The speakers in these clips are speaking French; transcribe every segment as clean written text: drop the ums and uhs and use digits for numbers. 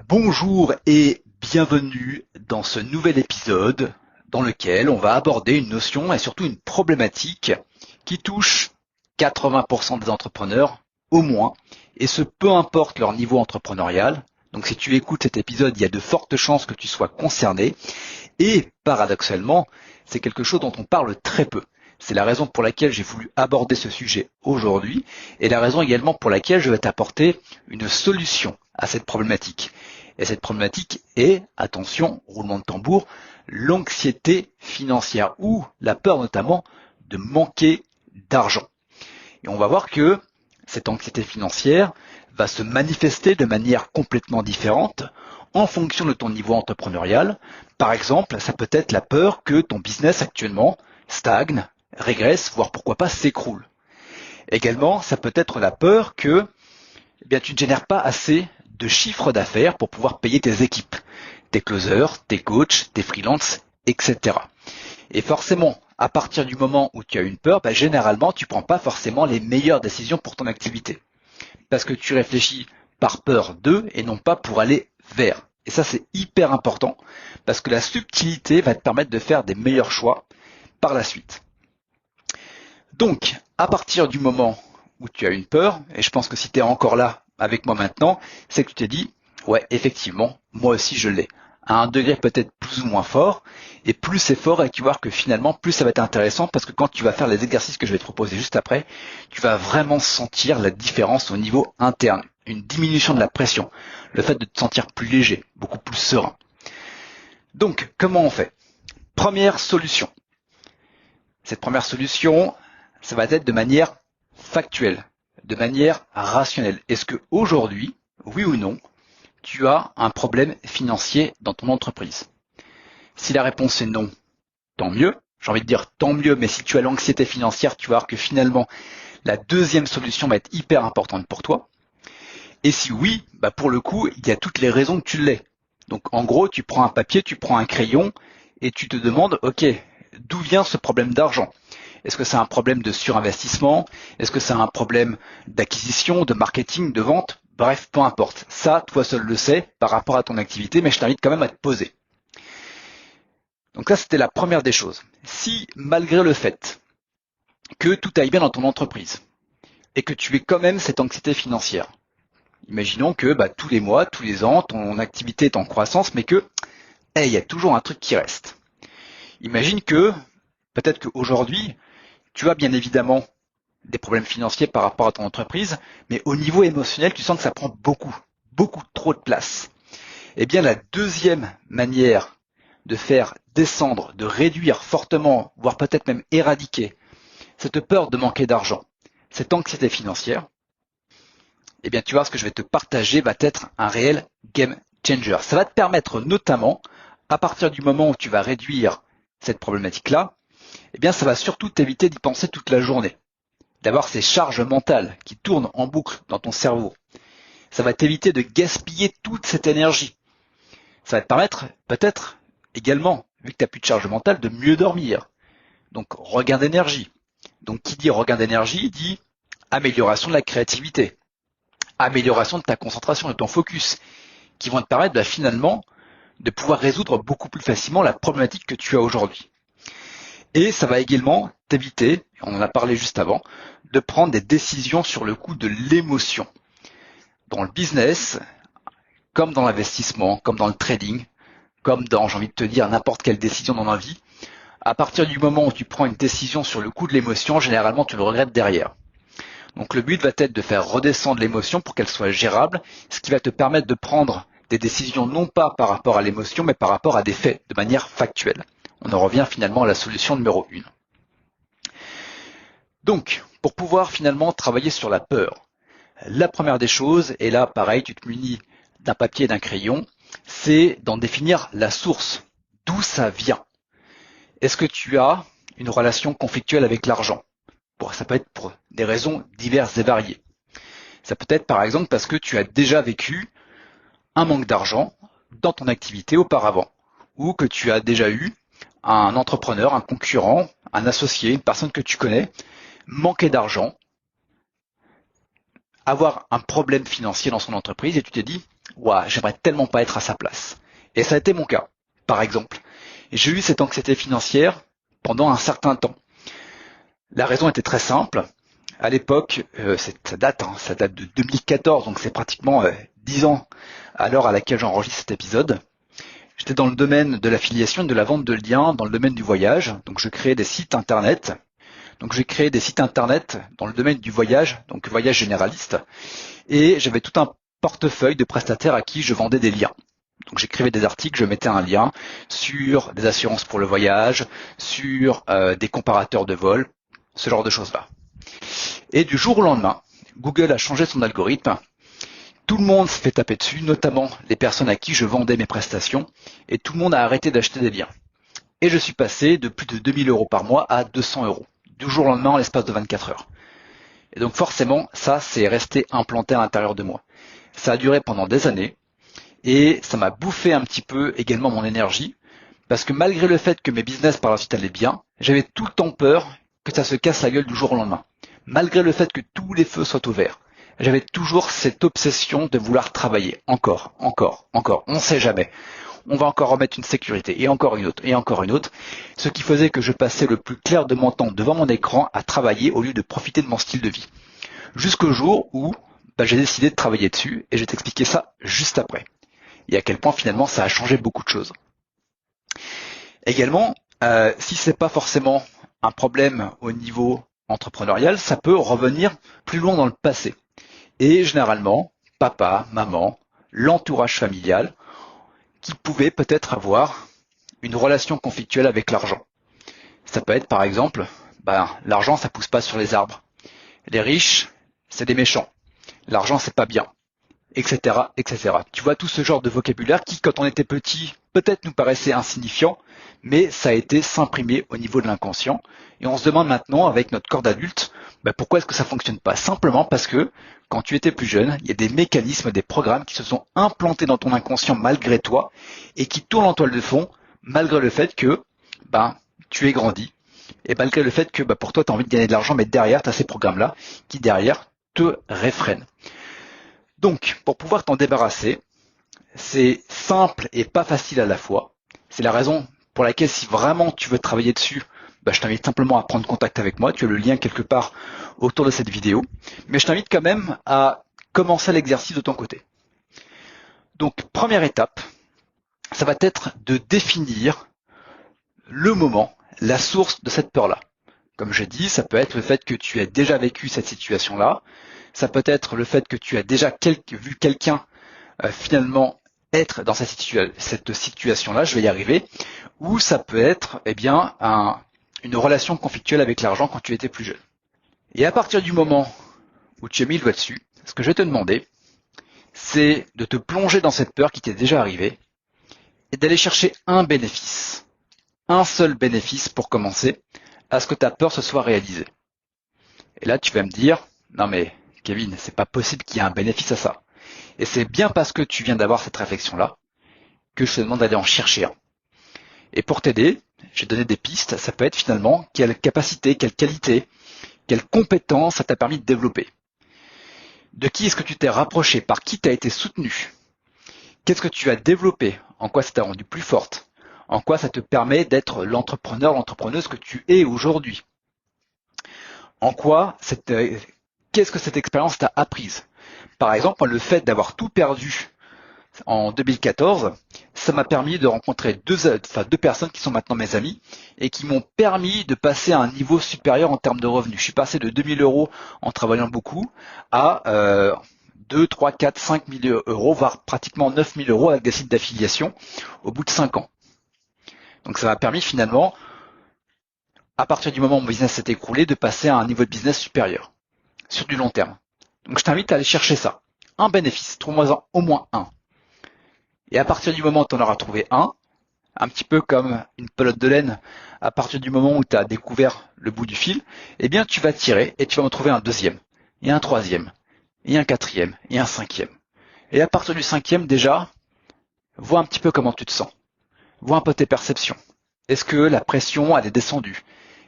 Bonjour et bienvenue dans ce nouvel épisode dans lequel on va aborder une notion et surtout une problématique qui touche 80% des entrepreneurs au moins, et ce peu importe leur niveau entrepreneurial. Donc si tu écoutes cet épisode, il y a de fortes chances que tu sois concerné, et paradoxalement, c'est quelque chose dont on parle très peu. C'est la raison pour laquelle j'ai voulu aborder ce sujet aujourd'hui, et la raison également pour laquelle je vais t'apporter une solution à cette problématique. Et cette problématique est, attention, roulement de tambour, l'anxiété financière, ou la peur notamment de manquer d'argent. Et on va voir que cette anxiété financière va se manifester de manière complètement différente en fonction de ton niveau entrepreneurial. Par exemple, ça peut être la peur que ton business actuellement stagne, régresse, voire pourquoi pas s'écroule. Également, ça peut être la peur que tu ne génères pas assez de chiffre d'affaires pour pouvoir payer tes équipes, tes closers, tes coachs, tes freelances, etc. Et forcément, à partir du moment où tu as une peur, généralement, tu ne prends pas forcément les meilleures décisions pour ton activité. Parce que tu réfléchis par peur de et non pas pour aller vers. Et ça, c'est hyper important parce que la subtilité va te permettre de faire des meilleurs choix par la suite. Donc, à partir du moment où tu as une peur, et je pense que si tu es encore là avec moi maintenant, c'est que tu t'es dit, ouais, effectivement, moi aussi je l'ai. À un degré peut-être plus ou moins fort, et plus c'est fort, et tu vas voir que finalement, plus ça va être intéressant, parce que quand tu vas faire les exercices que je vais te proposer juste après, tu vas vraiment sentir la différence au niveau interne, une diminution de la pression, le fait de te sentir plus léger, beaucoup plus serein. Donc, comment on fait ? Première solution. Cette première solution, ça va être de manière factuelle, de manière rationnelle. Est-ce que aujourd'hui, oui ou non, tu as un problème financier dans ton entreprise ? Si la réponse est non, tant mieux. J'ai envie de dire tant mieux, mais si tu as l'anxiété financière, tu vas voir que finalement, la deuxième solution va être hyper importante pour toi. Et si oui, pour le coup, il y a toutes les raisons que tu l'aies. Donc en gros, tu prends un papier, tu prends un crayon et tu te demandes, ok, d'où vient ce problème d'argent ? Est-ce que c'est un problème de surinvestissement ? Est-ce que c'est un problème d'acquisition, de marketing, de vente ? Bref, peu importe. Ça, toi seul le sais par rapport à ton activité, mais je t'invite quand même à te poser. Donc ça, c'était la première des choses. Si, malgré le fait que tout aille bien dans ton entreprise et que tu aies quand même cette anxiété financière, imaginons que tous les mois, tous les ans, ton activité est en croissance, mais que il y a toujours un truc qui reste. Imagine que, peut-être qu'aujourd'hui, tu as bien évidemment des problèmes financiers par rapport à ton entreprise, mais au niveau émotionnel, tu sens que ça prend beaucoup trop de place. Eh bien, la deuxième manière de faire descendre, de réduire fortement, voire peut-être même éradiquer cette peur de manquer d'argent, cette anxiété financière, eh bien, tu vois, ce que je vais te partager va être un réel game changer. Ça va te permettre notamment, à partir du moment où tu vas réduire cette problématique-là, eh bien, ça va surtout t'éviter d'y penser toute la journée, d'avoir ces charges mentales qui tournent en boucle dans ton cerveau. Ça va t'éviter de gaspiller toute cette énergie. Ça va te permettre peut-être également, vu que tu n'as plus de charge mentale, de mieux dormir. Donc regain d'énergie. Donc qui dit regain d'énergie dit amélioration de la créativité, amélioration de ta concentration, de ton focus, qui vont te permettre finalement de pouvoir résoudre beaucoup plus facilement la problématique que tu as aujourd'hui. Et ça va également t'éviter, on en a parlé juste avant, de prendre des décisions sur le coup de l'émotion. Dans le business, comme dans l'investissement, comme dans le trading, comme dans, j'ai envie de te dire, n'importe quelle décision dans la vie, à partir du moment où tu prends une décision sur le coup de l'émotion, généralement tu le regrettes derrière. Donc le but va être de faire redescendre l'émotion pour qu'elle soit gérable, ce qui va te permettre de prendre des décisions non pas par rapport à l'émotion, mais par rapport à des faits, de manière factuelle. On en revient finalement à la solution numéro 1. Donc, pour pouvoir finalement travailler sur la peur, la première des choses, et là pareil, tu te munis d'un papier et d'un crayon, c'est d'en définir la source, d'où ça vient. Est-ce que tu as une relation conflictuelle avec l'argent ? Ça peut être pour des raisons diverses et variées. Ça peut être par exemple parce que tu as déjà vécu un manque d'argent dans ton activité auparavant, ou que tu as déjà eu un entrepreneur, un concurrent, un associé, une personne que tu connais, manquer d'argent, avoir un problème financier dans son entreprise et tu t'es dit, ouah, j'aimerais tellement pas être à sa place. Et ça a été mon cas. Par exemple, j'ai eu cette anxiété financière pendant un certain temps. La raison était très simple. À l'époque, ça date de 2014, donc c'est pratiquement 10 ans à l'heure à laquelle j'enregistre cet épisode. J'étais dans le domaine de l'affiliation et de la vente de liens, dans le domaine du voyage. Donc je créais des sites internet. Donc j'ai créé des sites internet dans le domaine du voyage, donc voyage généraliste. Et j'avais tout un portefeuille de prestataires à qui je vendais des liens. Donc j'écrivais des articles, je mettais un lien sur des assurances pour le voyage, sur des comparateurs de vol, ce genre de choses-là. Et du jour au lendemain, Google a changé son algorithme. Tout le monde s'est fait taper dessus, notamment les personnes à qui je vendais mes prestations, et tout le monde a arrêté d'acheter des liens. Et je suis passé de plus de 2000 € par mois à 200 €, du jour au lendemain en l'espace de 24 heures. Et donc forcément, ça, c'est resté implanté à l'intérieur de moi. Ça a duré pendant des années, et ça m'a bouffé un petit peu également mon énergie, parce que malgré le fait que mes business par la suite allaient bien, j'avais tout le temps peur que ça se casse la gueule du jour au lendemain. Malgré le fait que tous les feux soient ouverts, j'avais toujours cette obsession de vouloir travailler. Encore. On ne sait jamais. On va encore remettre une sécurité, et encore une autre, et encore une autre. Ce qui faisait que je passais le plus clair de mon temps devant mon écran à travailler au lieu de profiter de mon style de vie. Jusqu'au jour où j'ai décidé de travailler dessus, et je vais t'expliquer ça juste après. Et à quel point finalement ça a changé beaucoup de choses. Également, si c'est pas forcément un problème au niveau entrepreneurial, ça peut revenir plus loin dans le passé. Et généralement, papa, maman, l'entourage familial, qui pouvait peut-être avoir une relation conflictuelle avec l'argent. Ça peut être par exemple, l'argent ça pousse pas sur les arbres. Les riches, c'est des méchants. L'argent c'est pas bien. Etc., etc. Tu vois tout ce genre de vocabulaire qui, quand on était petit, peut-être nous paraissait insignifiant, mais ça a été s'imprimé au niveau de l'inconscient. Et on se demande maintenant, avec notre corps d'adulte, pourquoi est-ce que ça fonctionne pas? Simplement parce que, quand tu étais plus jeune, il y a des mécanismes, des programmes qui se sont implantés dans ton inconscient malgré toi, et qui tournent en toile de fond, malgré le fait que, tu es grandi, et malgré le fait que, pour toi, tu as envie de gagner de l'argent, mais derrière, tu as ces programmes-là, qui derrière, te réfrènent. Donc, pour pouvoir t'en débarrasser, c'est simple et pas facile à la fois. C'est la raison pour laquelle si vraiment tu veux travailler dessus, je t'invite simplement à prendre contact avec moi. Tu as le lien quelque part autour de cette vidéo. Mais je t'invite quand même à commencer l'exercice de ton côté. Donc, première étape, ça va être de définir le moment, la source de cette peur-là. Comme je dis, ça peut être le fait que tu aies déjà vécu cette situation-là. Ça peut être le fait que tu as déjà vu quelqu'un finalement être dans cette situation-là, je vais y arriver, ou ça peut être une relation conflictuelle avec l'argent quand tu étais plus jeune. Et à partir du moment où tu as mis le doigt dessus, ce que je vais te demander, c'est de te plonger dans cette peur qui t'est déjà arrivée et d'aller chercher un bénéfice, un seul bénéfice pour commencer à ce que ta peur se soit réalisée. Et là, tu vas me dire, non mais Kevin, c'est pas possible qu'il y ait un bénéfice à ça. Et c'est bien parce que tu viens d'avoir cette réflexion-là que je te demande d'aller en chercher un. Et pour t'aider, je vais donner des pistes. Ça peut être finalement quelle capacité, quelle qualité, quelle compétence ça t'a permis de développer. De qui est-ce que tu t'es rapproché? Par qui t'as été soutenu? Qu'est-ce que tu as développé? En quoi ça t'a rendu plus forte? En quoi ça te permet d'être l'entrepreneur, l'entrepreneuse que tu es aujourd'hui? En quoi qu'est-ce que cette expérience t'a apprise? Par exemple, le fait d'avoir tout perdu en 2014, ça m'a permis de rencontrer deux personnes qui sont maintenant mes amis et qui m'ont permis de passer à un niveau supérieur en termes de revenus. Je suis passé de 2000 € en travaillant beaucoup à 2, 3, 4, 5 000 €, voire pratiquement 9 000 € avec des sites d'affiliation au bout de 5 ans. Donc ça m'a permis finalement, à partir du moment où mon business s'est écroulé, de passer à un niveau de business supérieur sur du long terme. Donc je t'invite à aller chercher ça. Un bénéfice, trouve-moi-en au moins un. Et à partir du moment où tu en auras trouvé un petit peu comme une pelote de laine, à partir du moment où tu as découvert le bout du fil, tu vas tirer et tu vas en trouver un deuxième, et un troisième, et un quatrième, et un cinquième. Et à partir du cinquième, déjà, vois un petit peu comment tu te sens. Vois un peu tes perceptions. Est-ce que la pression elle est descendue?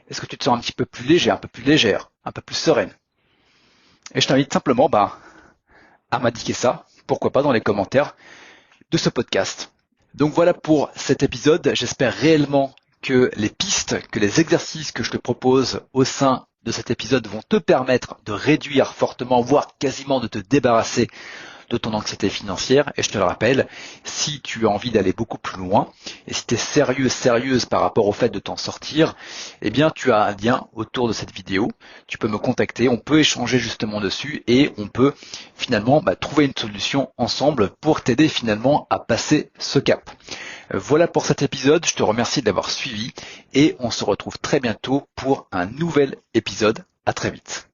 Est-ce que tu te sens un petit peu plus léger, un peu plus légère, un peu plus sereine? Et je t'invite simplement à m'indiquer ça, pourquoi pas dans les commentaires de ce podcast. Donc voilà pour cet épisode, j'espère réellement que les pistes, que les exercices que je te propose au sein de cet épisode vont te permettre de réduire fortement, voire quasiment de te débarrasser de ton anxiété financière. Et je te le rappelle, si tu as envie d'aller beaucoup plus loin, et si tu es sérieuse par rapport au fait de t'en sortir, eh bien tu as un lien autour de cette vidéo. Tu peux me contacter, on peut échanger justement dessus et on peut finalement trouver une solution ensemble pour t'aider finalement à passer ce cap. Voilà pour cet épisode, je te remercie de l'avoir suivi et on se retrouve très bientôt pour un nouvel épisode. À très vite.